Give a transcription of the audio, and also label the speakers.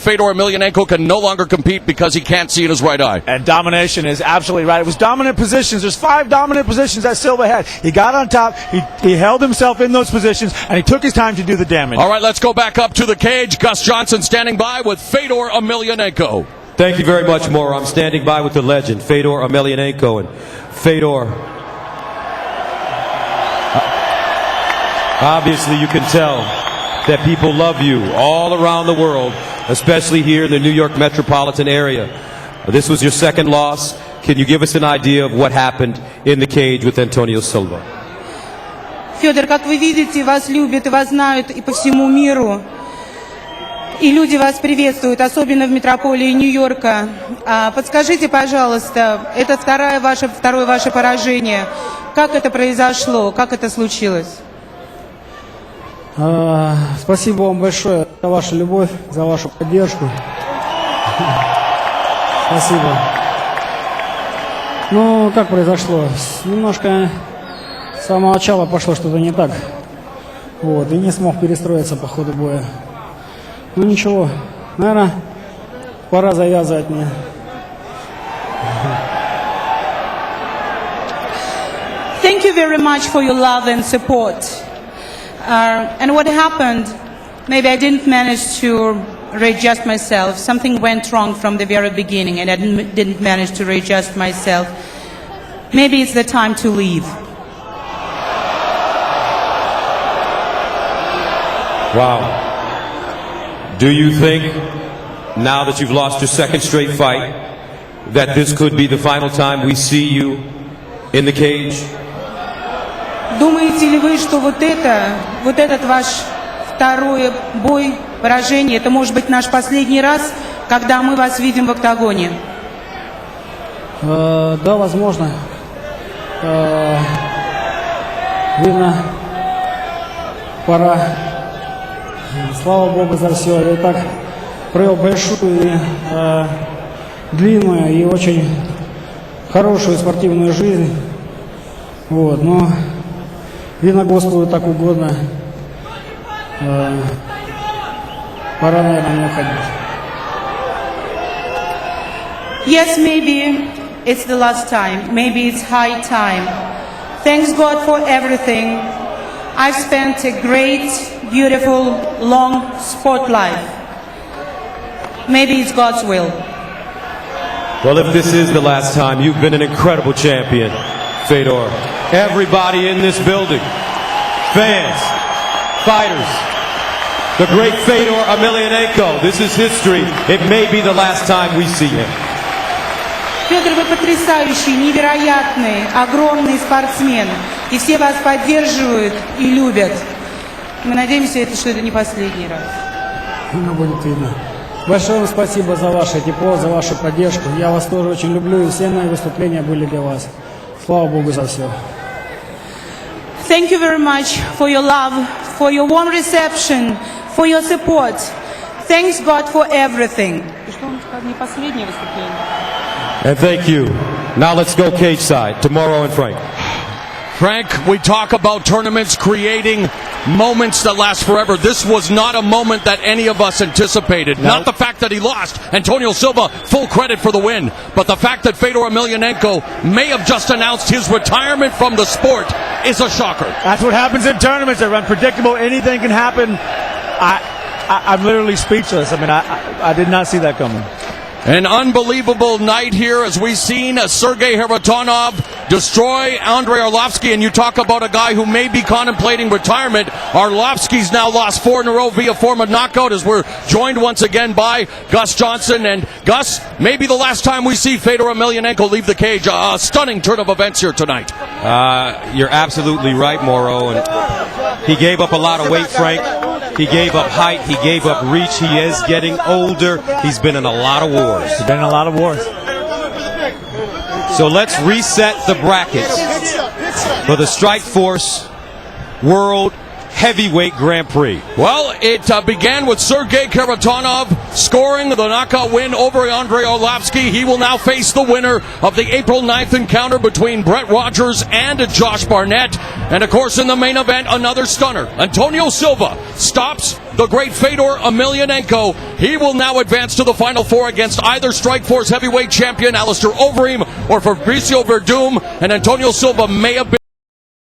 Speaker 1: Fedor Emelianenko can no longer compete because he can't see in his right eye.
Speaker 2: And domination is absolutely right. It was dominant positions. There's 5 dominant positions that Silva had. He got on top, he held himself in those positions, and he took his time to do the damage.
Speaker 1: All right, let's go back up to the cage. Gus Johnson standing by with Fedor Emelianenko.
Speaker 3: Thank you very much, Mauro. I'm standing by with the legend, Fedor Emelianenko. And Fedor, obviously you can tell that people love you all around the world, especially here in the New York metropolitan area. This was your second loss. Can you give us an idea of what happened in the cage with Antonio Silva?
Speaker 4: Федор, как вы видите, вас любят и вас знают и по всему миру. И люди вас приветствуют, особенно в метрополии Нью-Йорка. Подскажите, пожалуйста, это второе ваше поражение. Как это произошло? Как это случилось?
Speaker 5: Спасибо вам большое за вашу любовь, за вашу поддержку. Спасибо. Ну, как произошло? Немножко с самого начала пошло что-то не так. Вот, и не смог перестроиться по ходу боя. Ну ничего, наверное, пора завязывать мне.
Speaker 4: Thank you very much for your love and support. And what happened, maybe I didn't manage to readjust myself. Something went wrong from the very beginning and I didn't manage to readjust myself. Maybe it's the time to leave.
Speaker 3: Wow. Do you think, now that you've lost your second straight fight, that this could be the final time we see you in the cage?
Speaker 4: Думаете ли вы, что вот этот ваш второй бой, поражение, это может быть наш последний раз, когда мы вас видим в октагоне?
Speaker 5: Да, возможно. Видно, пора. Слава Богу за все. Я так провел большую и длинную и очень хорошую спортивную жизнь. Вот, но видно, Господу так угодно. Пора, наверное, мне уходить.
Speaker 4: Yes, maybe it's the last time. Maybe it's high time. Thanks God for everything. I've spent a great, beautiful, long sport life. Maybe it's God's will.
Speaker 3: Well, if this is the last time, you've been an incredible champion, Fedor. Everybody in this building, fans, fighters, the great Fedor Emelianenko. This is history. It may be the last time we see him.
Speaker 4: Федор, вы потрясающий, невероятный, огромный спортсмен. И все вас поддерживают и любят. Мы надеемся, что это не последний раз.
Speaker 5: Ну, будет видно. Большое вам спасибо за ваше тепло, за вашу поддержку. Я вас тоже очень люблю, и все мои выступления были для вас. Слава Богу за все.
Speaker 4: Thank you very much for your love, for your warm reception, for your support. Thanks God for everything. И что он сказал, не последнее выступление.
Speaker 3: And thank you. Now let's go cage side to Mauro and Frank.
Speaker 1: Frank, we talk about tournaments creating moments that last forever. This was not a moment that any of us anticipated.
Speaker 2: No.
Speaker 1: Not the fact that he lost. Antonio Silva, full credit for the win. But the fact that Fedor Emelianenko may have just announced his retirement from the sport is a shocker.
Speaker 2: That's what happens in tournaments. They're unpredictable. Anything can happen. I'm literally speechless. I mean, I did not see that coming.
Speaker 1: An unbelievable night here as we've seen Sergey Haratonov destroy Andrei Arlovsky, and you talk about a guy who may be contemplating retirement. Arlovsky's now lost 4 in a row via form of knockout as we're joined once again by Gus Johnson. And Gus, maybe the last time we see Fedor Emelianenko leave the cage. A stunning turn of events here tonight.
Speaker 3: You're absolutely right, Mauro. And he gave up a lot of weight, Frank. He gave up height. He gave up reach. He is getting older. He's been in a lot of wars.
Speaker 2: He's been in a lot of wars.
Speaker 3: So let's reset the brackets for the Strikeforce World Heavyweight Grand Prix.
Speaker 1: Well, it began with Sergey Kharitonov scoring the knockout win over Andrei Arlovsky. He will now face the winner of the April 9th encounter between Brett Rogers and Josh Barnett. And of course, in the main event, another stunner. Antonio Silva stops the great Fedor Emelianenko. He will now advance to the Final Four against either Strikeforce heavyweight champion Alistair Overeem or Fabricio Verdum. And Antonio Silva may have been